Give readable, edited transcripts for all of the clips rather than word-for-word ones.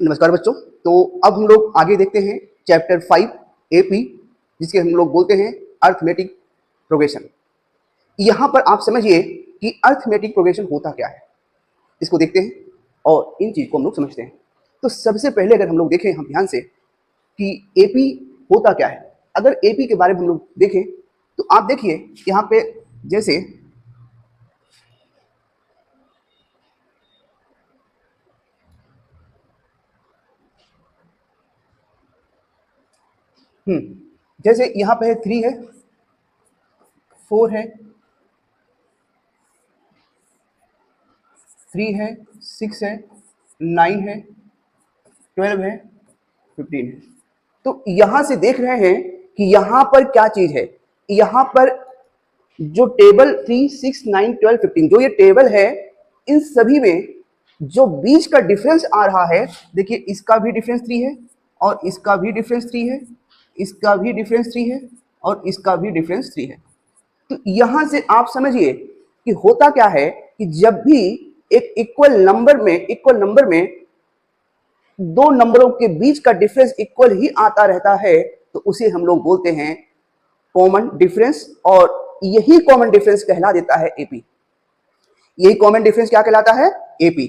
नमस्कार बच्चों। तो अब हम लोग आगे देखते हैं चैप्टर 5 एपी, जिसके हम लोग बोलते हैं अर्थमेटिक प्रोग्रेशन। यहाँ पर आप समझिए कि अर्थमेटिक प्रोग्रेशन होता क्या है, इसको देखते हैं और इन चीज़ को हम लोग समझते हैं। तो सबसे पहले अगर हम लोग देखें हम ध्यान से कि एपी होता क्या है, अगर एपी के बारे में हम लोग देखें तो आप देखिए यहाँ पे जैसे जैसे यहाँ पे है 3 है, 4 है, 3 है, 6 है, 9 है, 12 है, 15 है। तो यहां से देख रहे हैं कि यहां पर क्या चीज है, यहां पर जो टेबल 3, 6, 9, 12, 15 जो ये टेबल है, इन सभी में जो बीच का डिफरेंस आ रहा है, देखिए इसका भी डिफरेंस 3 है और इसका भी डिफरेंस 3 है, इसका भी डिफरेंस 3 है और इसका भी डिफरेंस 3 है। तो यहां से आप समझिए कि होता क्या है कि जब भी एक इक्वल नंबर में दो नंबरों के बीच का डिफरेंस इक्वल ही आता रहता है तो उसे हम लोग बोलते हैं कॉमन डिफरेंस, और यही कॉमन डिफरेंस कहला देता है एपी। यही कॉमन डिफरेंस क्या कहलाता है? एपी।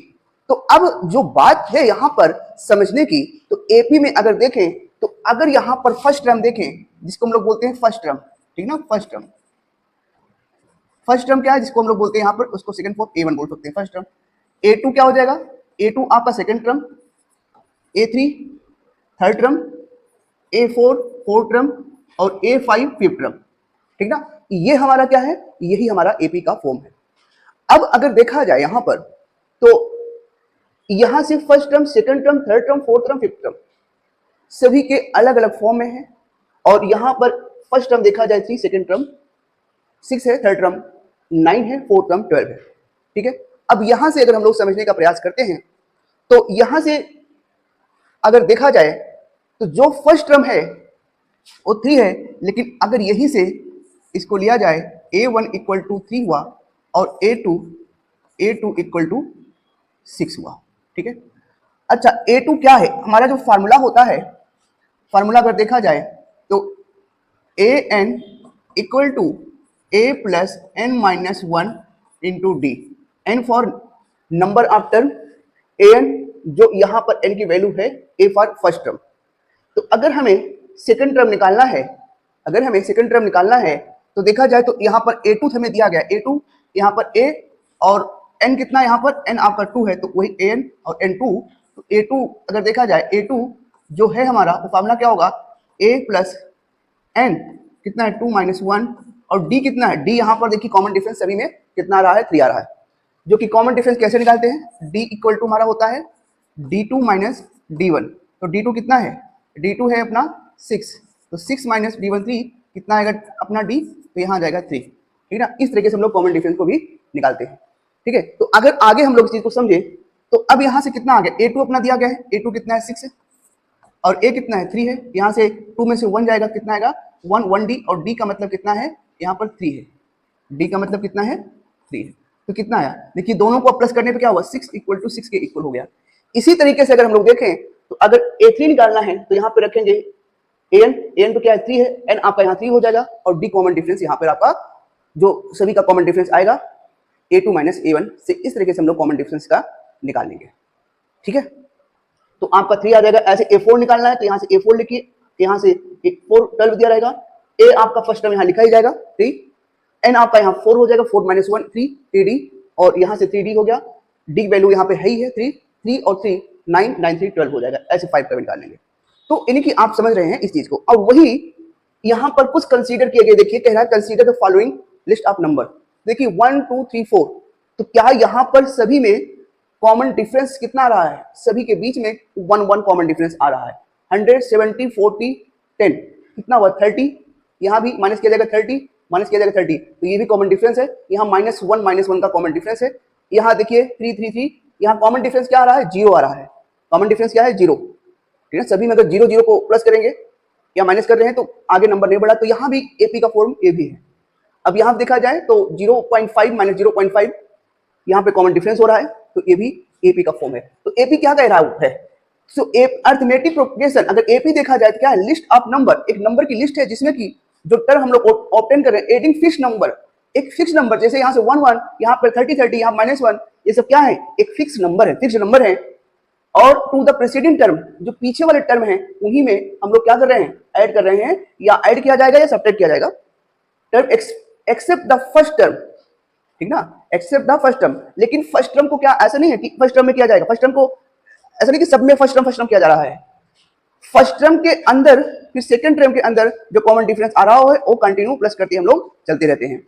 तो अब जो बात है यहां पर समझने की, तो एपी में अगर देखें तो अगर यहां पर फर्स्ट टर्म देखें जिसको हम लोग बोलते हैं फर्स्ट टर्म, ठीक ना, फर्स्ट टर्म क्या है जिसको हम लोग बोलते हैं यहां पर, उसको सेकंड फॉर्म A1 बोल सकते हैं फर्स्ट टर्म। A2 क्या हो जाएगा? A2 आपका second term, A3 third term, A4 fourth term और A5 फिफ्थ टर्म, ठीक ना। ये हमारा क्या है? यही हमारा एपी का फॉर्म है। अब अगर देखा जाए यहां पर तो यहां से first term, second term, third term, fourth term, fifth term सभी के अलग अलग फॉर्म में है। और यहां पर फर्स्ट टर्म देखा जाए 3, सेकंड टर्म 6 है, थर्ड टर्म 9 है, फोर्थ टर्म 12 है, ठीक है। अब यहां से अगर हम लोग समझने का प्रयास करते हैं तो यहां से अगर देखा जाए तो जो फर्स्ट टर्म है वो 3 है, लेकिन अगर यही से इसको लिया जाए A1 इक्वल टू 3 हुआ और A2 इक्वल टू 6 हुआ, ठीक है। अच्छा, A2 क्या है? हमारा जो फार्मूला होता है, फार्मूला अगर देखा जाए तो AN equal to A plus N minus 1 into d, N for number of term, AN जो यहाँ पर N की वैल्यू है, A फॉर फर्स्ट टर्म। तो अगर हमें सेकंड टर्म निकालना है, तो देखा जाए तो यहाँ पर A2 हमें दिया गया, A2 यहाँ पर A और N कितना, यहाँ पर N आपका 2 है तो वही AN और N2। तो A2 अगर देखा जाए, A2 जो है हमारा वो फार्मूला क्या होगा? A प्लस N कितना है? 2 माइनस 1, और D कितना है? D यहाँ पर देखिए कॉमन डिफरेंस सभी में कितना आ रहा है? 3 आ रहा है। जो कि कॉमन डिफरेंस कैसे निकालते हैं? D इक्वल टू हमारा होता है D2 माइनस D1। तो D2 कितना है? D2 है अपना 6, तो 6 माइनस D1 3 कितना आएगा अपना D? तो यहाँ आ जाएगा 3, ठीक है ना। इस तरीके से हम लोग कॉमन डिफरेंस को भी निकालते हैं, ठीक है। तो अगर आगे हम लोग इस चीज को समझे तो अब यहाँ से कितना आ गया? A2 अपना दिया गया है, A2 कितना है? 6 है, और A कितना है? 3 है। यहाँ से 2 में से 1 जाएगा, कितना आएगा? 1D, और D का मतलब कितना है? यहाँ पर 3 है, D का मतलब कितना है? 3 है। तो कितना आया? देखिए दोनों को प्लस करने पे क्या हुआ? 6 इक्वल टू 6 के इक्वल हो गया। इसी तरीके से अगर हम लोग देखें तो अगर A3 निकालना है तो यहाँ पे रखेंगे AN तो क्या है? 3 है, N आपका यहाँ 3 हो जाएगा, और D कॉमन डिफरेंस यहाँ पर आपका जो सभी का कॉमन डिफरेंस आएगा A2 माइनस A1 से। इस तरीके से हम लोग कॉमन डिफरेंस का निकाल लेंगे, ठीक है। तो आपका 3 आ जाएगा। ऐसे A4 निकालना है तो यहाँ से A4 लिखिए, यहाँ से 4 12 दिया रहेगा। A आपका फर्स्ट टर्म यहाँ लिखा ही जाएगा 3, N आपका यहाँ 4 हो जाएगा, 4 माइनस 1 3D, और यहाँ से 3D हो गया। D वैल्यू यहाँ पे है ही है 3 और 3 9 9 3 12 हो जाएगा। ऐसे 5 का निकाल लेंगे। तो इन्हीं की आप समझ रहे हैं इस चीज को। अब वही यहाँ पर कुछ कंसीडर किए गए, देखिए कह रहा है consider the following list of number. देखिए 1 2 3 4, तो क्या यहाँ पर सभी में कॉमन डिफरेंस कितना आ रहा है? सभी के बीच में 1 कॉमन डिफरेंस आ रहा है। 100 70 40 10 कितना हुआ? 30। यहाँ भी माइनस किया जाएगा 30, माइनस किया जाएगा 30, तो ये भी कॉमन डिफरेंस है। यहाँ -1 का कॉमन डिफरेंस है। यहाँ देखिए 3 3 3, यहाँ कॉमन डिफरेंस क्या आ रहा है? 0 आ रहा है। कॉमन डिफरेंस क्या है? 0, ठीक है। सभी में अगर 0 0 को प्लस करेंगे या माइनस कर रहे हैं तो आगे नंबर नहीं बढ़ा। तो यहाँ भी एपी का फॉर्म ये भी है। अब यहाँ देखा जाए तो 0.5 माइनस 0.5 यहाँ पे कॉमन डिफरेंस हो रहा है, तो ये भी एपी का फॉर्म है। तो एपी क्या कह रहा है? सो अर्थमेटिक प्रोपगेशन, अगर एपी देखा जाए तो क्या है, लिस्ट ऑफ नंबर, एक नंबर की लिस्ट है जिसमें कि जो टर्म हम लोग ऑब्टेन कर रहे हैं, एडिंग फिक्स नंबर, एक फिक्स नंबर, जैसे यहाँ से 1 1, यहाँ पर 30 30, यहाँ -1, ये सब क्या है, एक फिक्स नंबर है, फिक्स नंबर है। और टू द प्रेसिडेंट टर्म, जो पीछे वाले टर्म है उन्हीं में हम लोग क्या कर रहे हैं, ऐड कर रहे हैं, या ऐड किया जाएगा या सब्ट्रैक्ट किया जाएगा, term except the first term, ठीक ना, एक्सेप्ट द फर्स्ट टर्म। लेकिन फर्स्ट टर्म को क्या ऐसा नहीं है कि फर्स्ट टर्म में किया जाएगा, फर्स्ट टर्म को ऐसा नहीं कि सब में फर्स्ट टर्म किया जा रहा है, फर्स्ट टर्म के अंदर फिर सेकंड टर्म के अंदर जो कॉमन डिफरेंस आ रहा है वो कंटिन्यू प्लस करते हम लोग चलते रहते हैं।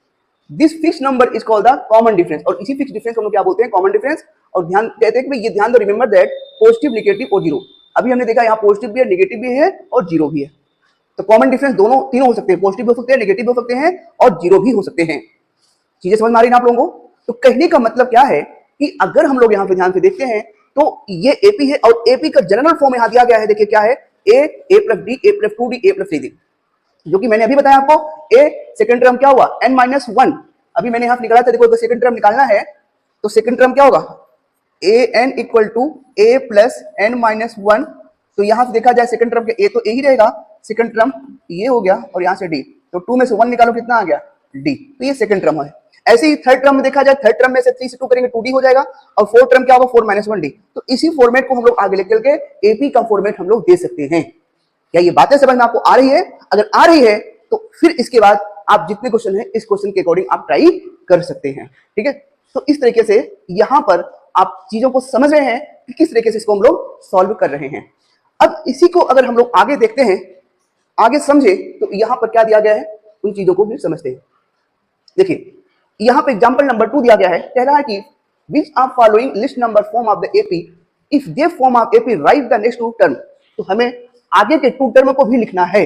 This fix number is called the common difference, और इसी फिक्स डिफरेंस को हम लोग क्या बोलते हैं, कॉमन डिफरेंस। और ध्यान कहते हैं कि ये ध्यान दो, रिमेंबर दैट पॉजिटिव, नेगेटिव और जीरो। अभी हमने देखा यहाँ पॉजिटिव भी है, नेगेटिव भी है और जीरो भी है। तो कॉमन डिफरेंस दोनों तीनों हो सकते हैं, पॉजिटिव हो सकते हैं, नेगेटिव हो सकते हैं और जीरो भी हो सकते हैं। चीजें समझ में आ रही है आप लोगों को? तो कहने का मतलब क्या है कि अगर हम लोग यहाँ पे ध्यान से देखते हैं तो ये एपी है, और एपी का जनरल फॉर्म यहाँ दिया गया है, देखिए क्या है, ए प्लस डी, ए प्लस 2डी, ए प्लस 3डी, जो कि मैंने अभी बताया आपको। ए सेकंड टर्म क्या हुआ, n-1, अभी मैंने यहाँ निकाला था, देखो अगर सेकंड टर्म निकालना है तो सेकंड टर्म क्या होगा, a n equal to a plus n-1। तो यहाँ से देखा जाए सेकंड टर्म के ए तो ए ही रहेगा, सेकंड टर्म ये हो गया, और यहाँ से डी, तो 2 में से 1 निकालो कितना आ गया, डी, तो ये सेकंड टर्म है। ऐसे ही थर्ड टर्म में देखा जाए, थर्ड टर्म में से 3 से 2 करेंगे 2d हो जाएगा, और फोर्थ टर्म क्या होगा, 4 - 1d। तो इसी फॉर्मेट को हम लोग आगे लेकर के एपी का फॉर्मेट हम लोग दे सकते हैं। क्या ये बातें समझ में आपको आ रही है? अगर आ रही है तो फिर इसके बाद आप जितने क्वेश्चन है इस क्वेश्चन के अकॉर्डिंग आप ट्राई कर सकते हैं, ठीक है। तो इस तरीके से यहां पर आप चीजों को समझ रहे हैं कि किस तरीके से इसको हम लोग सॉल्व कर रहे हैं। अब इसी को अगर हम लोग आगे देखते हैं, आगे समझे, तो यहां पर क्या दिया गया है उन चीजों को भी समझते हैं। देखिए यहां पे एग्जांपल नंबर 2 दिया गया है, कह रहा है कि which are following list number form of the AP, if they form of AP write the next 2 term. तो हमें आगे के 2 टर्म को भी लिखना है,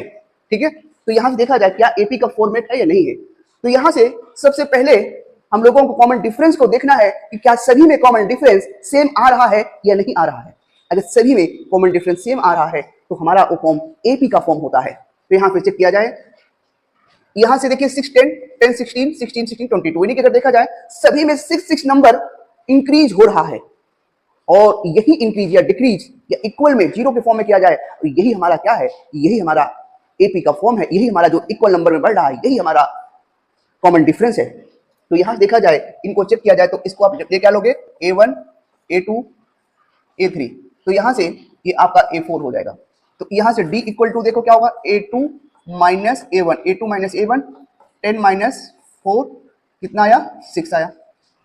ठीक है। तो यहां से देखा जाए क्या एपी का फॉर्मेट है या नहीं है। तो यहां से सबसे पहले हम लोगों को कॉमन डिफरेंस को देखना है कि क्या सभी में कॉमन डिफरेंस सेम आ रहा है या नहीं आ रहा है। अगर सभी में कॉमन डिफरेंस सेम आ रहा है तो हमारा वो फॉर्म एपी का फॉर्म होता है। तो यहां पे चेक किया जाए, यहां से देखिए 6 10 10 16 16 16 22, यानी कि अगर देखा जाए सभी में 6 6 नंबर इंक्रीज हो रहा है, और यही इंक्रीज या डिक्रीज या इक्वल में जीरो के फॉर्म में किया जाए तो यही हमारा क्या है, यही हमारा एपी का फॉर्म है, यही हमारा जो इक्वल नंबर में बढ़ रहा है, यही हमारा कॉमन डिफरेंस है। तो यहां देखा जाए, इनको चेक किया जाए तो इसको आप ये क्या लोगे, A1 A2 A3, तो यहां से ये आपका A4 हो जाएगा। तो यहां से D इक्वल टू देखो क्या होगा, A2 minus A1, A2 minus A1, 10 minus 4 कितना आया, 6 आया,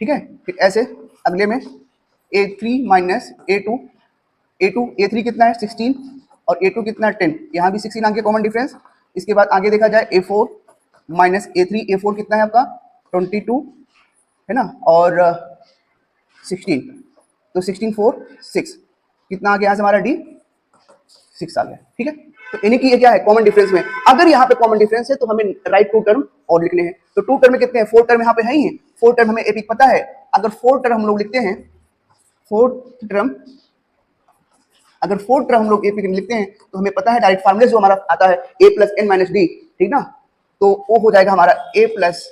ठीक है। फिर ऐसे अगले में A3 माइनस A2, A3 कितना है 16, और A2 कितना है 10, यहाँ भी 16 आ गया कॉमन डिफरेंस। इसके बाद आगे देखा जाए A4 माइनस A3, A4 कितना है आपका 22 है ना, और 16, तो 16 4 6 कितना आ गया यहाँ से हमारा D 6 आ गया, ठीक है। तो यानी कि ये क्या है, कॉमन डिफरेंस में अगर यहाँ पे कॉमन डिफरेंस है तो हमें राइट 2 टर्म और लिखने हैं। तो 2 टर्म में कितने हैं, 4 टर्म यहाँ पे है ही है, 4 टर्म हमें एपी पता है। अगर 4 टर्म हम लोग लिखते हैं, 4 टर्म अगर 4 टर्म हम लोग एपी में लिखते हैं तो हमें पता है डायरेक्ट फार्मूला जो हमारा आता है a plus n minus D, ठीक ना। तो वो हो जाएगा हमारा a प्लस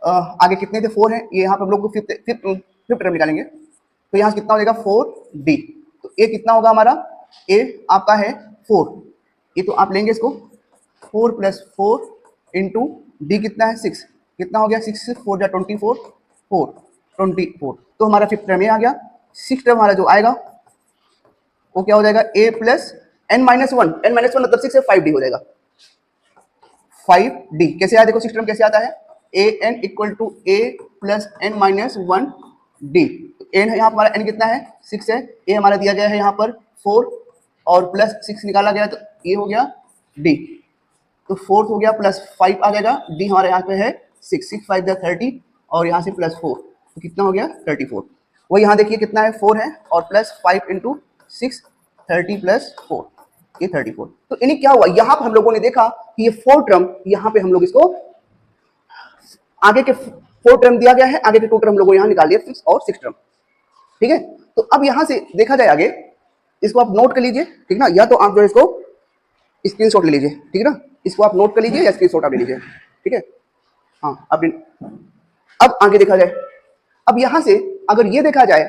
आगे कितने थे 4 हैं, ये यहाँ पे हम लोग फिफ्थ टर्म निकालेंगे, तो यहाँ से कितना हो जाएगा 4d। तो a कितना होगा हमारा, a आपका है 4, ये तो आप लेंगे इसको 4 प्लस 4 इंटू डी कितना है 6, कितना हो गया 6 से 4 जा 24 4 तो हमारा फिफ्थ टर्म ये आ गया। सिक्स टर्म हमारा जो आएगा वो क्या हो जाएगा, a plus n minus 1, n minus 1 मतलब 6 से 5d हो जाएगा, 5d। कैसे आया देखो, सिक्स टर्म कैसे आता है, a n equal to a plus n minus 1d। n यहाँ हमारा n कितना है 6 है, a हमारा दिया गया है यहाँ पर 4 और प्लस 6 निकाला गया तो ये हो गया d, तो फोर्थ हो गया प्लस 5 आ जाएगा, d हमारे यहाँ पे है 6 6 5 30 और यहाँ से प्लस 4 तो कितना हो गया 34। वो यहाँ देखिए कितना है 4 है और प्लस 5 इंटू 6 30 प्लस 4 ये 34। तो यानी क्या हुआ, यहाँ पर हम लोगों ने देखा कि ये 4 टर्म यहाँ पे हम लोग इसको आगे के 4 टर्म दिया गया है, आगे के 2 टर्म हम लोगों यहाँ निकाल दिया 6 और 6 टर्म, ठीक है। तो अब यहाँ से देखा जाए आगे, इसको आप नोट कर लीजिए, ठीक ना, या तो आप जो है इसको स्क्रीनशॉट ले लीजिए, ठीक है ना, इसको आप नोट कर लीजिए या स्क्रीनशॉट आप ले लीजिए, ठीक है। हाँ अब आगे देखा जाए, अब यहां से अगर ये देखा जाए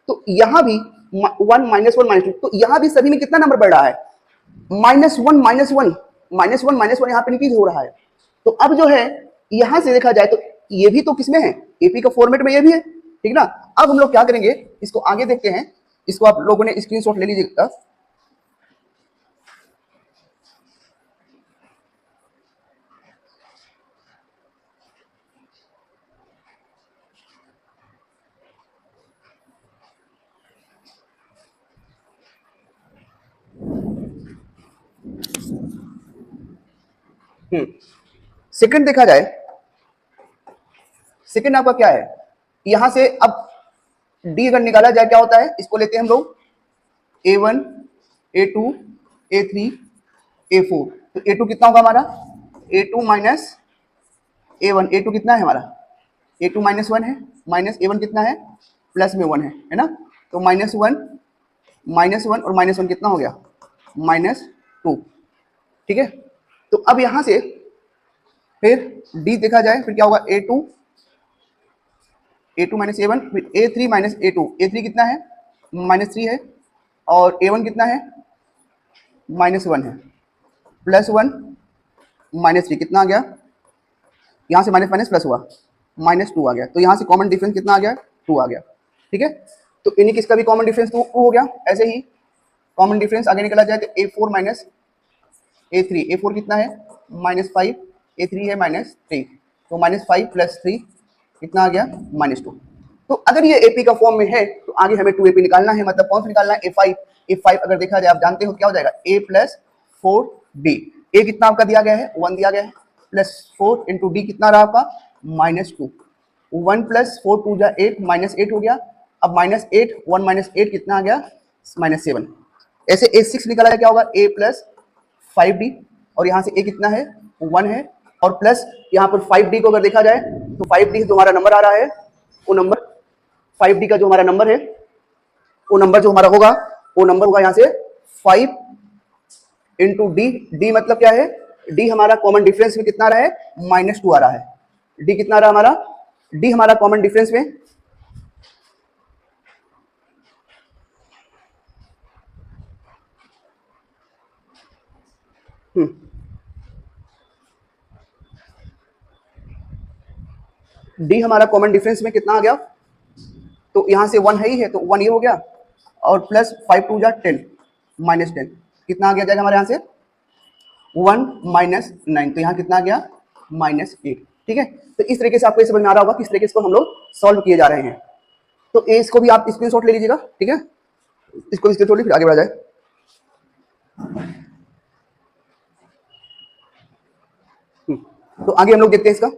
तो यहां भी 1 -1 -2, तो यहाँ भी सभी में कितना नंबर बढ़ रहा है, -1 -1 -1 -1, यहाँ पे इंक्रीज हो रहा है। तो अब जो है यहां से देखा जाए तो ये भी तो किसमें है, एपी का फॉर्मेट में ये भी है, ठीक ना। अब हम लोग क्या करेंगे, इसको आगे देखते हैं, इसको आप लोगों ने स्क्रीनशॉट ले लीजिएगा। सेकंड देखा जाए, सेकंड आपका क्या है, यहां से अब डी अगर निकाला जाए क्या होता है, इसको लेते हैं हम लोग A1 A2 A3 A4, तो A2 कितना होगा हमारा, A2 माइनस A1, A2 कितना है हमारा, A2 -1 है, माइनस A1 कितना है, प्लस में 1 है ना, तो -1 और -1 कितना हो गया, -2, ठीक है। तो अब यहां से फिर D देखा जाए, फिर क्या होगा, A2 माइनस A1, फिर A3 माइनस A2, A3 कितना है, -3 है, और A1 कितना है, -1 है, +1 -3 कितना आ गया, यहाँ से माइनस माइनस प्लस हुआ, -2 आ गया, तो यहाँ से कॉमन डिफरेंस कितना आ गया, 2 आ गया, ठीक है। तो इन्हीं किसका भी कॉमन डिफरेंस 2 हो गया। ऐसे ही कॉमन डिफरेंस आगे निकला जाए तो A4 माइनस A3, A4 कितना है, -5, A3 है -3, तो -5 + 3 कितना आ गया, -2। तो अगर ये AP का फॉर्म में है तो आगे हमें 2AP निकालना है, मतलब कौन सा निकालना है, A5 अगर देखा जाए आप जानते हो क्या हो जाएगा, A + 4D, A कितना आपका दिया गया है, 1 दिया गया है, +4 × D कितना रहा आपका, -2, 1 + 4 2 जा 8, -8 हो गया। अब -8 1 - 8 कितना आ गया, -7। ऐसे A6 निकाला जाए क्या होगा, A + 5D, और यहाँ से A कितना है, 1 है, और प्लस यहाँ पर 5D को अगर देखा जाए तो 5D जो हमारा नंबर आ रहा है, वो नंबर 5D का जो हमारा नंबर है, वो नंबर जो हमारा होगा, वो नंबर होगा यहाँ से 5 × D। D मतलब क्या है, D हमारा कॉमन डिफरेंस में कितना आ रहा है, -2 आ रहा है। D कितना आ रहा है हमारा, D हमारा कॉमन डिफरेंस में D हमारा कॉमन डिफरेंस में कितना आ गया, तो यहाँ से 1 है ही है, तो 1 ये हो गया, और प्लस 5 2 जा 10, -10 कितना आ गया जाएगा हमारे यहाँ से 1 - 9, तो यहाँ कितना आ गया, -8, ठीक है। तो इस तरीके से आपको ये समझ में आ रहा होगा किस तरीके से हम लोग सॉल्व किए जा रहे हैं। तो इसको भी आप स्क्रीनशॉट ले लीजिएगा, ठीक है, इसको स्क्रीनशॉट फिर आगे बढ़ा जाए। तो आगे हम लोग देखते हैं इसका,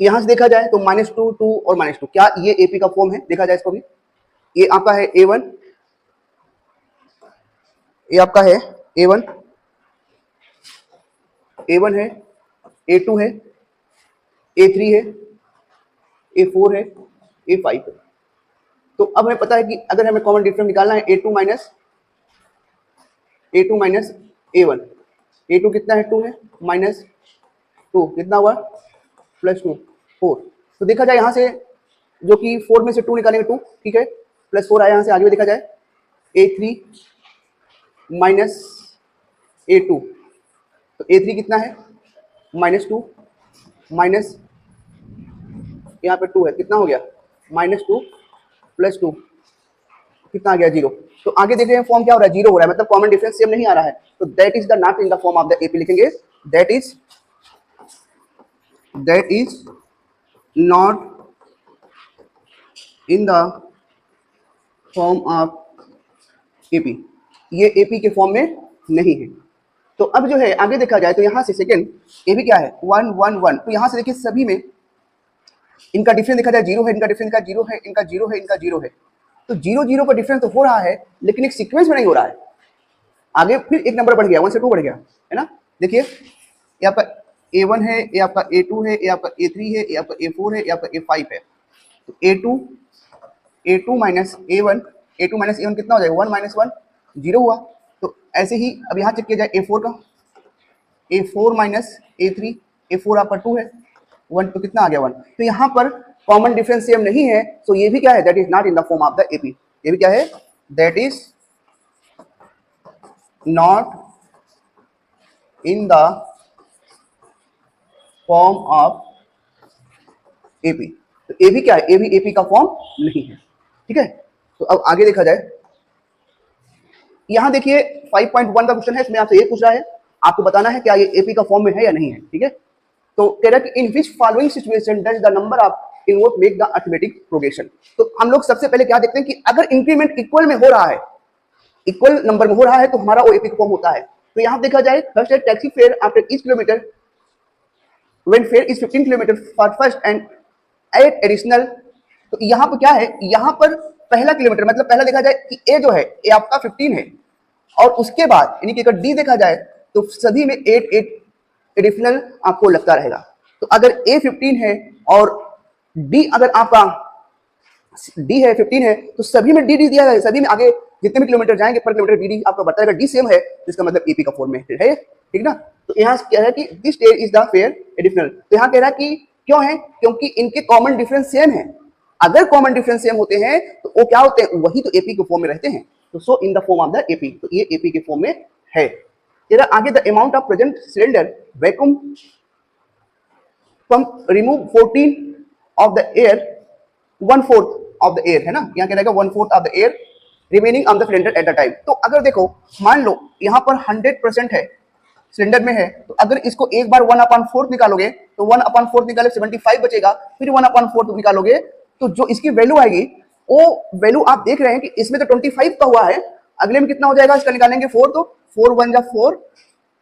यहां से देखा जाए तो -2 2 और -2, क्या ये AP का फॉर्म है, देखा जाए इसको भी, ये आपका है A1, ये आपका है A1, A1 है, A2 है, A3 है, A4 है, A5 है। तो अब हमें पता है कि अगर हमें कॉमन डिफरेंस निकालना है A2 माइनस A1, A2 कितना है, 2 है, -2 कितना हुआ, +2 4। तो देखा जाए यहाँ से जो कि 4 में से 2 निकालेंगे 2, ठीक है, +4 आया, यहाँ से आगे भी देखा जाए A3 माइनस A2, तो A3 कितना है, -2 माइनस यहाँ पे 2 है, कितना हो गया, -2 + 2 कितना आ गया 0। तो आगे देख रहे हैं फॉर्म क्या हो रहा है, 0 हो रहा है, मतलब कॉमन डिफरेंस सेम नहीं आ रहा है, तो that is the not in the form of the AP लिखेंगे, that is not in the form of AP, ये एपी के फॉर्म में नहीं है। तो अब जो है आगे देखा जाए तो यहाँ से सेकंड ये भी क्या है 1 1 1, तो यहाँ से देखिए सभी में इनका डिफरेंस देखा जाए 0 है, इनका डिफरेंस का 0 है, इनका 0 है, इनका 0 है, तो 0 0 का डिफरेंस तो हो रहा है लेकिन एक सीक्वेंस में नहीं हो रहा है। आगे फिर एक नंबर बढ़ गया, 1 से 2 बढ़ गया है ना। देखिए ये आपका A1 है, ये आपका A2 है, ये आपका A3 है, ये आपका A4 है, ये आपका A5 है। तो A2 minus A1, A2 minus A1 कितना हो जाएगा 1 माइनस 1 0 हुआ। तो ऐसे ही अब यहाँ चेक किया जाए A4 का, A4 माइनस A3, A4 आपका 2 है, 1 तो कितना आ गया 1। तो यहाँ पर कॉमन डिफरेंस सेम नहीं है, तो ये भी क्या है, that is not in the form of the AP. ये भी क्या है, that is not in the form of AP. तो ए भी क्या है, ए भी एपी का फॉर्म नहीं है, ठीक है। तो अब आगे देखा जाए, यहां देखिए 5.1 का क्वेश्चन है, इसमें आपसे ये पूछ रहा है आपको बताना है क्या ये एपी का फॉर्म में है या नहीं है, ठीक है। तो कह रहा है कि in which following situation does the number of invert make the arithmetic progression. तो हम लोग सबसे पहले क्या देखते हैं कि अगर इंक्रीमेंट इक्वल में हो रहा है, इक्वल नंबर में हो रहा है तो हमारा वो एपी का फॉर्म होता है। तो यहां देखा जाए फर्स्ट है taxi fare after each kilometre when fair is 15 kilometre for first and 8 additional. तो यहाँ पर क्या है, यहाँ पर पहला किलोमीटर मतलब पहला देखा जाए कि ए जो है ए आपका 15 है, और उसके बाद यानी कि अगर डी देखा जाए तो सभी में 8 एडिशनल आपको लगता रहेगा। तो अगर ए 15 है और डी अगर आपका डी है 15 है तो सभी में डी दिया है, सभी में आगे जितने भी किलोमीटर जाएंगे पर किलोमीटर डी आपका बढ़ता रहेगा, डी सेम है जिसका मतलब एपी का फॉर्म में है, ठीक ना। तो यहाँ क्या है कि this stage is the fair additional. तो यहाँ कह रहा है कि क्यों है, क्योंकि इनके कॉमन डिफरेंस सेम है। अगर कॉमन डिफरेंस सेम होते हैं तो वो क्या होते हैं, वही तो एपी के फॉर्म में रहते हैं। तो so in the form of the AP, तो ये एपी के फॉर्म में है। तेरा आगे the amount of present cylinder vacuum pump remove 14 of the air 1/4 of the air, है ना, यहाँ क्या रहेगा 1/4 of the air remaining on the cylinder at the time. तो अगर देखो मान लो यहाँ पर 100% है सिलेंडर में है, तो अगर इसको एक बार 1/4 निकालोगे तो 1/4 निकाले 75 बचेगा, फिर 1/4 निकालोगे तो जो इसकी वैल्यू आएगी वो वैल्यू आप देख रहे हैं कि इसमें तो 25 का हुआ है, अगले में कितना हो जाएगा इसका निकालेंगे 4, तो 4 1 जा 4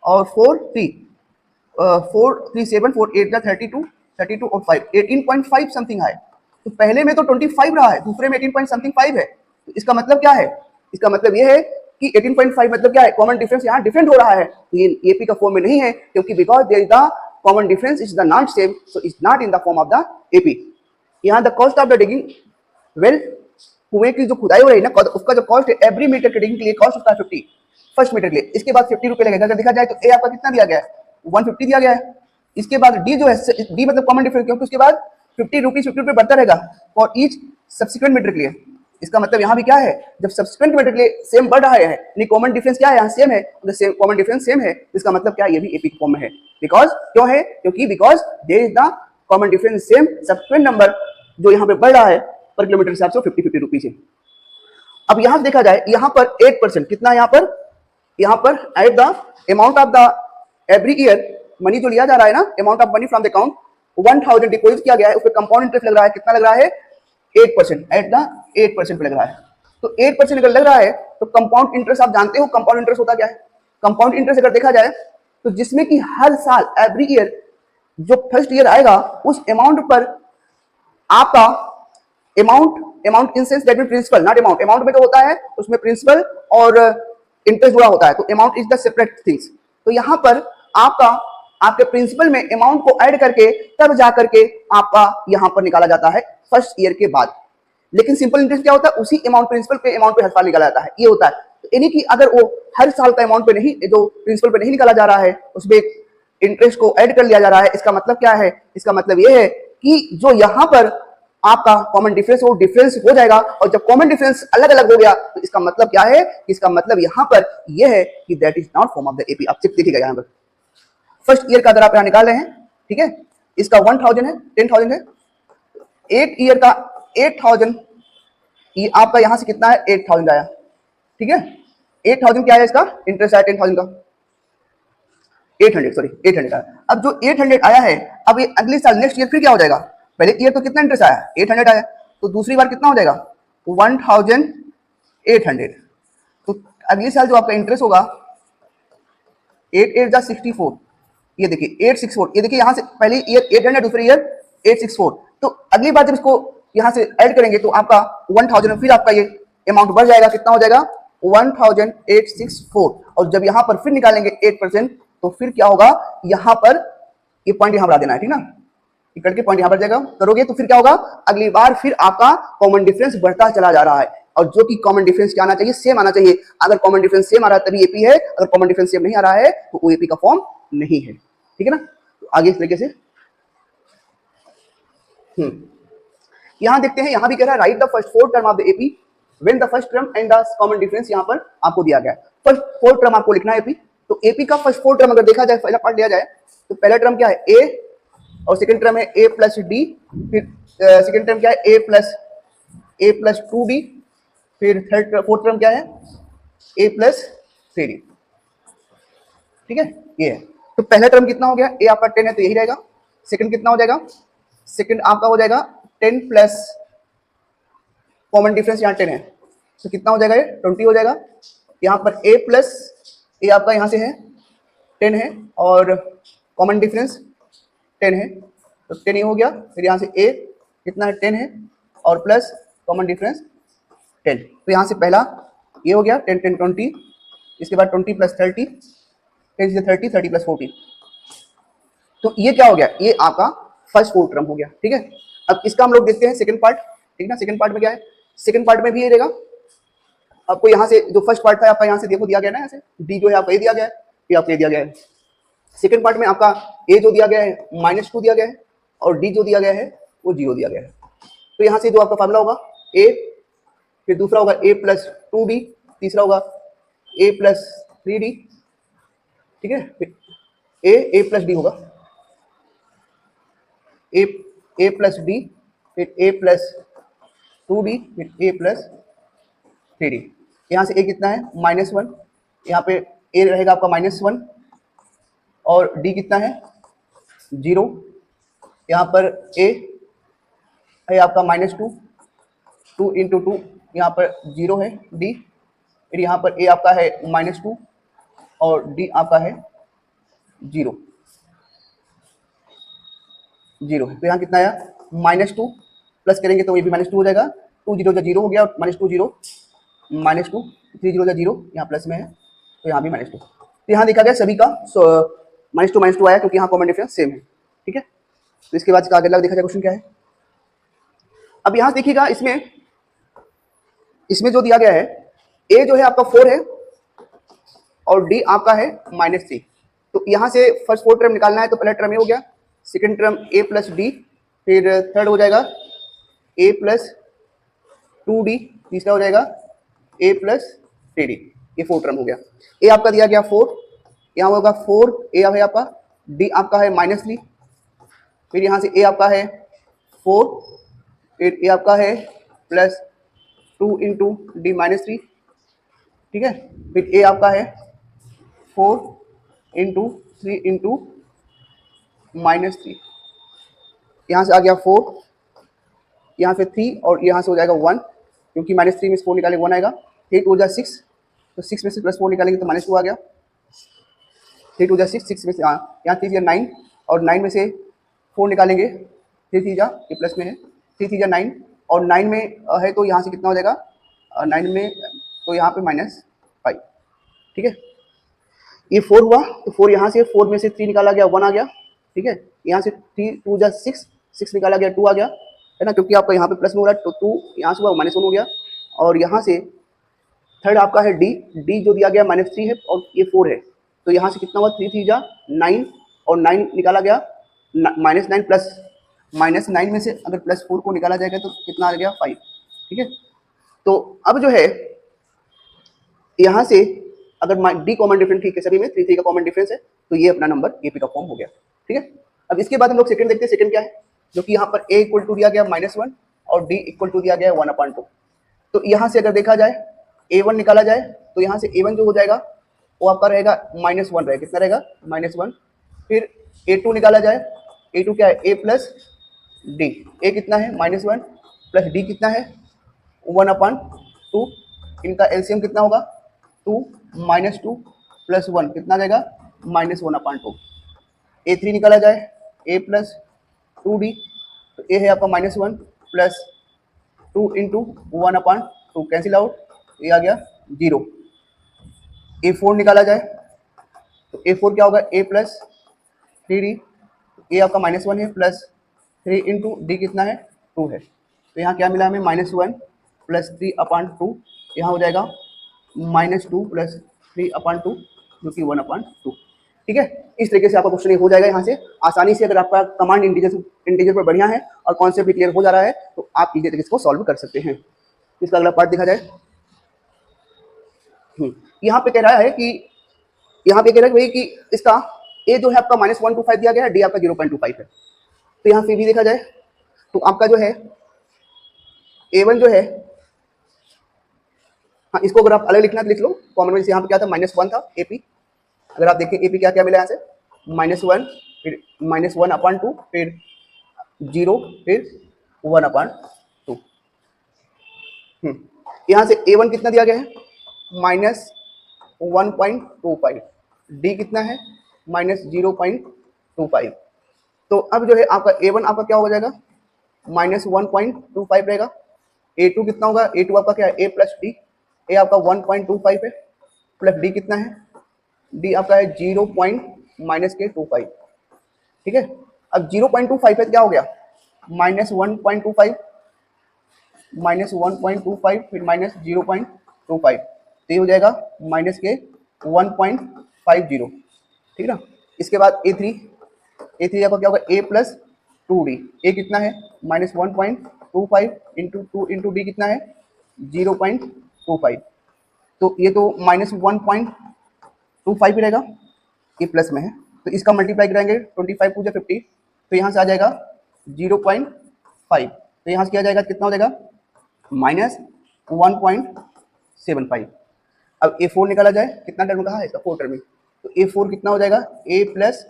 और 4 3 4 3 7 4 8 जा 32 और 5 18.5 समथिंग है। तो पहले में तो 25 रहा है, दूसरे में 18 समथिंग 5 है। तो इसका मतलब क्या है, इसका मतलब ये है कि 18.5 मतलब क्या है, कॉमन डिफरेंस यहाँ डिफरेंट हो रहा है। तो ये एपी का फॉर्म में नहीं है क्योंकि because there is the common difference is the not same, so is not in the form of the AP. यहाँ the cost of the digging well, कुएं की जो खुदाई हो रही है ना, उसका जो कॉस्ट है एवरी मीटर के डिगिंग के लिए कॉस्ट होता है 50 फर्स्ट मीटर के लिए, इसके बाद 50 रुपए लगेगा। अगर देखा जाए तो ए आपका कितना दिया गया है 150 दिया गया है, इसके बाद डी जो है डी मतलब कॉमन डिफरेंस, क्योंकि उसके बाद 50 रुपये बढ़ता रहेगा फॉर ईच सब्सिक्वेंट मीटर के लिए। इसका मतलब यहाँ भी क्या है, जब सब्सिक्वेंट मीटर के लिए सेम बढ़ रहा है यानी कॉमन डिफरेंस क्या है यहाँ सेम है, तो सेम कॉमन डिफरेंस सेम है, इसका मतलब क्या है ये भी एपी फॉर्म में है। बिकॉज क्यों है, क्योंकि because there is the common difference same, subsequent number जो यहाँ पे बढ़ रहा है पर किलोमीटर हिसाब से 50 रुपीज है। अब यहाँ से देखा जाए यहाँ पर 8% कितना, यहाँ पर at the amount of the every year money जो लिया जा रहा है ना, amount of money from the account 1000 deposit किया गया है, उस पर कंपाउंड इंटरेस्ट लग रहा है, कितना लग रहा है 8%, एट द 8% पे लग रहा है। तो 8% अगर लग रहा है तो कंपाउंड इंटरेस्ट आप जानते हो कंपाउंड इंटरेस्ट होता क्या है। कंपाउंड इंटरेस्ट अगर देखा जाए तो जिसमें कि हर साल एवरी ईयर जो फर्स्ट ईयर आएगा उस अमाउंट पर आपका amount in sense that mean principal not amount में जो होता है उसमें प्रिंसिपल और इंटरेस्ट जुड़ा होता है, तो amount is the separate things. तो यहाँ पर आपके प्रिंसिपल में अमाउंट को ऐड करके तब जाकर के आपका यहाँ पर निकाला जाता है फर्स्ट ईयर के बाद। लेकिन सिंपल इंटरेस्ट क्या होता है, उसी अमाउंट प्रिंसिपल पे अमाउंट पे हर साल निकाला जाता है, ये होता है। तो यानी कि अगर वो हर साल का अमाउंट पे नहीं, जो प्रिंसिपल पे नहीं निकाला जा रहा है उसमें इंटरेस्ट को ऐड कर लिया जा रहा है, इसका मतलब क्या है, इसका मतलब ये है कि जो यहाँ पर आपका कॉमन डिफरेंस वो डिफरेंस हो जाएगा, और जब कॉमन डिफरेंस अलग अलग हो गया तो इसका मतलब क्या है, इसका मतलब यहाँ पर यह है कि that is not form of the AP. आप चेक देखिएगा यहाँ पर फर्स्ट ईयर का दर आप यहाँ निकाल रहे हैं, ठीक है, इसका 1000 है 10,000 है, 8 ईयर का 8000 ये आपका यहाँ से कितना है 8000 आया, ठीक है। 8000 क्या है इसका इंटरेस्ट आया 10,000 का, 800 सॉरी 800 आया। अब जो 800 आया है, अब ये अगले साल नेक्स्ट ईयर फिर क्या हो जाएगा, पहले ईयर तो कितना इंटरेस्ट आया 800 आया, तो दूसरी बार कितना हो जाएगा 1800। तो अगले साल जो आपका इंटरेस्ट होगा 8 8 जा 64, ये देखिए 864, ये देखिए यहाँ से पहले ईयर 800 दूसरे ईयर 864, तो अगली बार जब इसको यहाँ से ऐड करेंगे तो आपका 1000 फिर आपका ये अमाउंट बढ़ जाएगा, कितना हो जाएगा 1864। और जब यहाँ पर फिर निकालेंगे 8% तो फिर क्या होगा, यहाँ पर ये पॉइंट यहाँ बढ़ा देना है, ठीक ना, इक्वल के पॉइंट यहाँ पर जाएगा करोगे तो फिर क्या होगा, अगली बार फिर आपका कॉमन डिफरेंस बढ़ता चला जा रहा है। और जो कि कॉमन डिफरेंस क्या आना चाहिए, सेम आना चाहिए। अगर कॉमन डिफरेंस सेम आ रहा है तभी एपी है, अगर कॉमन डिफरेंस सेम नहीं आ रहा है तो वो एपी का फॉर्म नहीं है, ठीक है ना। तो आगे इस तरीके से यहां देखते हैं, यहां भी कह रहा है right the first four term of the AP when the first term and the common difference यहां पर आपको दिया गया है। फर्स्ट फोर टर्म आपको लिखना है एपी, तो एपी का फर्स्ट फोर टर्म अगर देखा जाए, पहला पार्ट लिया जाए तो पहला टर्म क्या है ए, और सेकंड टर्म है ए प्लस डी, फिर सेकंड टर्म क्या है ए प्लस 2d, फिर थर्ड फोर्थ टर्म क्या है ए प्लस 3d, ठीक है ये है। तो पहला टर्म कितना हो गया, ए आपका 10 है तो यही रहेगा। सेकंड कितना हो जाएगा, सेकंड आपका हो जाएगा 10 प्लस कॉमन डिफरेंस यहाँ 10 है तो कितना हो जाएगा, ये 20 हो जाएगा। यहाँ पर ए प्लस ए आपका यहाँ से है 10 है और कॉमन डिफरेंस 10 है तो 10 ही हो गया। फिर यहाँ से ए कितना है 10 है और प्लस कॉमन डिफरेंस 10, तो यहाँ से पहला ये हो गया 10 10 20, इसके बाद 20 प्लस 30, 10 से 30 30 प्लस 40, तो ये क्या हो गया, ये आपका फर्स्ट फोर टर्म हो गया, ठीक है। अब इसका हम लोग देखते हैं सेकंड पार्ट, ठीक ना। सेकंड पार्ट में क्या है, सेकंड पार्ट में भी ये रहेगा आपको, यहाँ से जो फर्स्ट पार्ट था आपका यहाँ से देखो दिया गया ना, यहाँ से डी जो है आपका ए दिया गया है, ये आपको ए दिया गया है। सेकंड पार्ट में आपका ए जो दिया गया है -2 दिया गया है और डी जो दिया गया है वो 0 दिया गया है। तो यहाँ से जो आपका फार्मूला होगा ए, फिर दूसरा होगा ए प्लस 2d, तीसरा होगा ए प्लस 3d, ठीक है। फिर ए प्लस डी होगा, ए प्लस डी, फिर ए प्लस 2d, फिर ए प्लस 3d। यहाँ से ए कितना है -1, यहाँ पे ए रहेगा आपका -1 और डी कितना है 0, यहाँ पर ए है आपका -2, 2 इंटू 2 यहाँ पर 0 है डी, फिर यहाँ पर ए आपका है -2 और डी आपका है 0 है। तो यहाँ कितना आया -2 प्लस करेंगे तो ये भी -2 हो जाएगा, 2 0 0 हो गया, -2 0 -2 3 0 0 यहाँ प्लस में है तो यहाँ भी -2। तो यहाँ देखा गया सभी का -2 आया क्योंकि यहाँ कॉमन डिफरेंस सेम है, ठीक है। तो इसके बाद इसका अगला देखा जाए क्वेश्चन क्या है। अब यहाँ देखिएगा इसमें जो दिया गया है ए जो है आपका 4 है और डी आपका है -3, तो यहाँ से फर्स्ट फोर टर्म निकालना है तो पहला टर्म ये हो गया, सेकंड टर्म ए प्लस डी, फिर थर्ड हो जाएगा ए प्लस 2d, तीसरा हो जाएगा ए प्लस 3d, ये फोर टर्म हो गया। ए आपका दिया गया 4, यहाँ होगा 4 ए है आपका, डी आपका है -3, फिर यहाँ से ए आपका है 4, फिर ए आपका है प्लस 2 इंटू डी -3, ठीक है। फिर ए आपका है 4 इंटू 3 इंटू -3, यहाँ से आ गया 4, यहाँ से 3 और यहाँ से हो जाएगा 1, क्योंकि -3 में से 4 निकालेंगे 1 आएगा, 8 हो जाए 6, तो 6 में से +4 निकालेंगे तो -2 आ गया, 8 हो जाए 6 में से यहाँ 3 9 और 9 में से 4 निकालेंगे, 3 जा ये प्लस में है, 3 जा 9 और 9 में है तो यहाँ से कितना हो जाएगा 9 में तो यहाँ पे -5, ठीक है। ये 4 हुआ तो 4 यहाँ से 4 में से 3 निकाला गया 1 आ गया, ठीक है। यहाँ से 3 2 जा 6 निकाला गया 2 आ गया, है ना, क्योंकि आपका यहाँ पे प्लस में हो रहा है तो 2 यहाँ से हुआ -1 हो गया। और यहाँ से थर्ड आपका है डी जो दिया गया -3 है और ये 4 है, तो यहाँ से कितना हुआ 3 3 जा 9 और 9 निकाला गया -9 प्लस -9 में से अगर +4 को निकाला जाएगा तो कितना आ गया 5, ठीक है। तो अब जो है यहाँ से अगर डी कॉमन डिफरेंस ठीक है सभी में 3 3 का कॉमन डिफरेंस है तो ये अपना नंबर एपी का फॉर्म हो गया, ठीक है। अब इसके बाद हम लोग सेकंड देखते हैं, सेकंड क्या है, जो कि यहाँ पर a इक्वल टू दिया गया -1 और d इक्वल टू दिया गया 1/2। तो यहाँ से अगर देखा जाए A1 निकाला जाए तो यहाँ से A1 जो हो जाएगा वो आपका रहेगा -1 रहेगा, कितना रहेगा -1। फिर A2 निकाला जाए, A2 क्या है A प्लस डी, A कितना है -1 प्लस डी कितना है 1/2, इनका एलसीएम कितना होगा 2 -2 प्लस 1 कितना जाएगा -1/2। A3 निकाला जाए A प्लस 2d, तो A है आपका -1 प्लस 2 इंटू 1/2 कैंसिल आउट, ये आ गया 0। A4 निकाला जाए तो A4 क्या होगा A प्लस 3d, A आपका -1 है प्लस 3 इंटू डी कितना है 2 है, तो यहाँ क्या मिला हमें -1 प्लस 3/2, यहाँ हो जाएगा -2 प्लस 3/2 जो कि 1/2। ठीक है, इस तरीके से आपका क्वेश्चन हो जाएगा यहाँ से आसानी से। अगर आपका कमांड इंटीजर पर बढ़िया है और कॉन्सेप्ट भी क्लियर हो जा रहा है तो आप इसी तरीके से इसको सॉल्व कर सकते हैं। इसका अगला पार्ट देखा जाए। यहाँ पे कह रहा है कि भाई कि इसका ए जो है आपका -125 दिया गया है, डी आपका 0.25 है। तो यहाँ से भी देखा जाए तो आपका जो है A1 जो है, हाँ इसको अगर आप अलग लिखना तो लिख लो, कॉमन में यहाँ पे क्या था -1 था AP, अगर आप देखें AP क्या क्या मिला यहाँ से -1 फिर -1/2 फिर 0 फिर 1/2। यहाँ से A1 कितना दिया गया है -1.25, D कितना है -0.25। तो अब जो है आपका A1 आपका क्या हो जाएगा -1.25 रहेगा। A2 कितना होगा, A2 आपका क्या है A प्लस डी, A आपका 1.25 है प्लस D कितना है D आपका है 0.25। ठीक है, अब 0.25 है क्या हो गया -1.25 फिर -0.25, तो ये हो जाएगा -1.50। ठीक है ना। इसके बाद A3 आपका क्या होगा A प्लस 2D, A कितना है -1.25 इंटू 2 इंटू डी कितना है 0.25, तो ये तो -1.25 ही रहेगा, ये प्लस में है तो इसका मल्टीप्लाई कराएंगे 25 टू 50, तो यहाँ से आ जाएगा 0.5, तो यहाँ से क्या जाएगा कितना हो जाएगा -1.75। अब A4 निकाला जाए, कितना टर्म कहा है इसका 4 टर्म, तो A4 कितना हो जाएगा A प्लस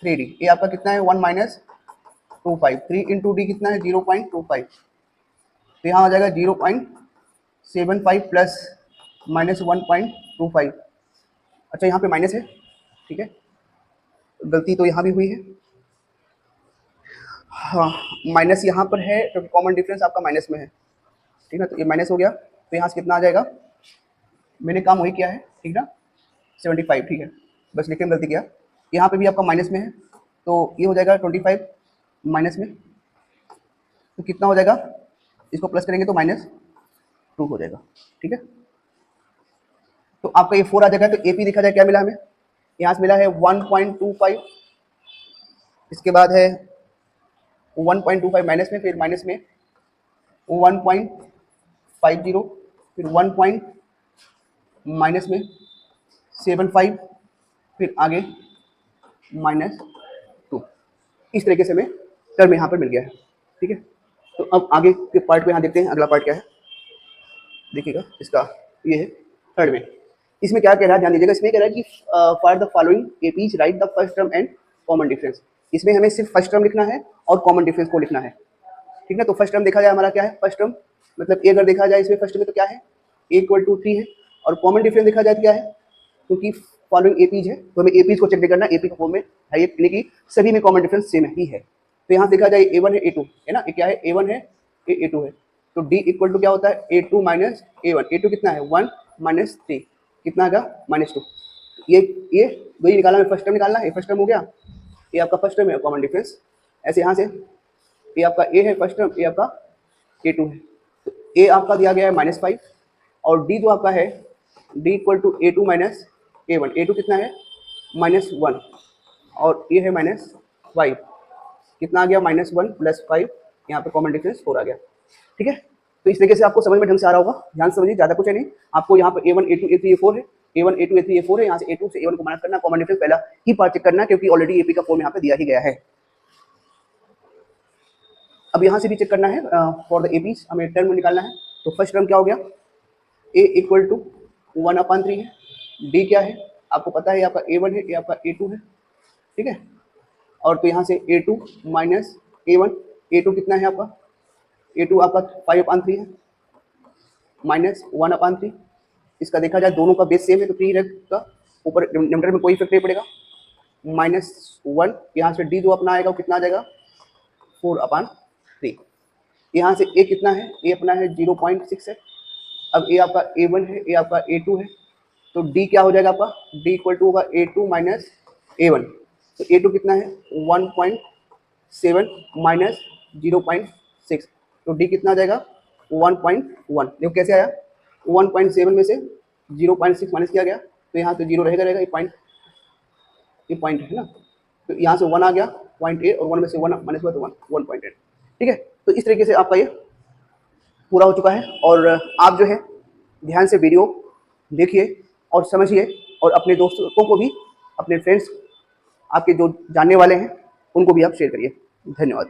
3D, A आपका कितना है 1 -25, 3 इंटू डी कितना है 0.25, तो यहाँ आ जाएगा 0.75 प्लस -1.25। अच्छा यहाँ पे माइनस है, ठीक है गलती तो यहाँ भी हुई है, हाँ माइनस यहाँ पर है क्योंकि कॉमन डिफरेंस आपका माइनस में है। ठीक है, तो ये माइनस हो गया, तो यहाँ से कितना आ जाएगा, मैंने काम वही किया है ठीक ना 75, ठीक है बस लिखने में गलती किया। यहाँ पे भी आपका माइनस में है तो ये हो जाएगा 25 माइनस में, तो कितना हो जाएगा, इसको प्लस करेंगे तो -2 हो जाएगा। ठीक है, तो आपका ये 4 आ जाएगा। तो AP देखा जाए क्या मिला हमें, यहाँ से मिला है 1.25, इसके बाद है 1.25 माइनस में, फिर माइनस में 1.50, फिर 1 माइनस में 75, फिर आगे -2। इस तरीके से हमें टर्म यहाँ पर मिल गया है। ठीक है, तो अब आगे के पार्ट पे यहाँ देखते हैं, अगला पार्ट क्या है देखिएगा, इसका ये है थर्ड में। इसमें क्या कह रहा है ध्यान दीजिएगा, इसमें कह रहा है कि for the following APs right the first term and common difference. इसमें हमें सिर्फ फर्स्ट टर्म लिखना है और कॉमन डिफरेंस को लिखना है। ठीक है, तो फर्स्ट टर्म देखा जाए हमारा क्या है, फर्स्ट टर्म मतलब ए अगर देखा जाए इसमें फर्स्ट में तो क्या है A = 3 है, और कॉमन डिफरेंस देखा जाए तो क्या है, क्योंकि फॉलोइंग एपीज है तो हमें एपीज को चेक नहीं करना, एपी का फॉर्म में है यानी कि सभी में कॉमन डिफरेंस सेम ही है। तो यहाँ देखा जाए A1 है A2 है ना, क्या है A1 है A2 है, तो D = क्या होता है A2 माइनस A1, A2 कितना है 1 - 3 कितना आएगा -2। ये दो ही निकालना है, फर्स्ट टर्म निकालना है, ये फर्स्ट टर्म हो गया, ये आपका फर्स्ट टर्म है कॉमन डिफरेंस। ऐसे यहाँ से ये आपका A है फर्स्ट टर्म, ये आपका A2 है, तो A आपका दिया गया है -5 और D जो आपका है D = A2 minus A1, A2 कितना है -1 और ये है -5, कितना आ गया -1 + 5, यहाँ पे कॉमन डिफरेंस 4 आ गया। ठीक है, तो इस तरीके से आपको समझ में ढंग से आ रहा होगा, ध्यान समझिए, ज़्यादा कुछ है नहीं। आपको यहाँ पर A1 A2 A3 A4 है, A1 A2 A3 A4 है, यहाँ से A2 से A1 को माइनस करना, कॉमन डिफरेंस पहला ही पार्ट चेक करना है क्योंकि ऑलरेडी AP का फॉर्म यहाँ पे दिया ही गया है। अब यहाँ से भी चेक करना है फॉर द एपीज, हमें टर्म निकालना है, तो तो फर्स्ट टर्म क्या हो गया, a इक्वल टू 1/3 है, d क्या है आपको पता है, ये आपका a1 है, ये आपका a2 है, ठीक है। और तो यहाँ से a2 माइनस a1, a2 कितना है आपका, a2 आपका 5/3 है माइनस 1/3। इसका देखा जाए दोनों का बेस सेम है तो प्री रहेगा, ऊपर डिनोमिनेटर में कोई इफेक्ट नहीं पड़ेगा। -1 यहाँ से d जो अपना आएगा वो कितना आ जाएगा 4/3। यहाँ से a कितना है, a अपना है 0.6 है। अब a आपका a1 है, a आपका a2 है, तो d क्या हो जाएगा आपका, d इक्वल टू होगा a2 माइनस a1। तो a2 कितना है 1.7 माइनस 0.6, तो d कितना आ जाएगा 1.1। देखो कैसे आया, 1.7 में से 0.6 माइनस किया गया तो यहाँ से 0 रहेगा, ये पॉइंट है ना, तो यहाँ से 1 आ गया, पॉइंट ए, और 1 में से 1 माइनस हुआ तो 1.8, ठीक है। तो इस तरीके से आपका ये पूरा हो चुका है। और आप जो है ध्यान से वीडियो देखिए और समझिए, और अपने दोस्तों को भी, अपने फ्रेंड्स आपके जो जानने वाले हैं उनको भी आप शेयर करिए। धन्यवाद।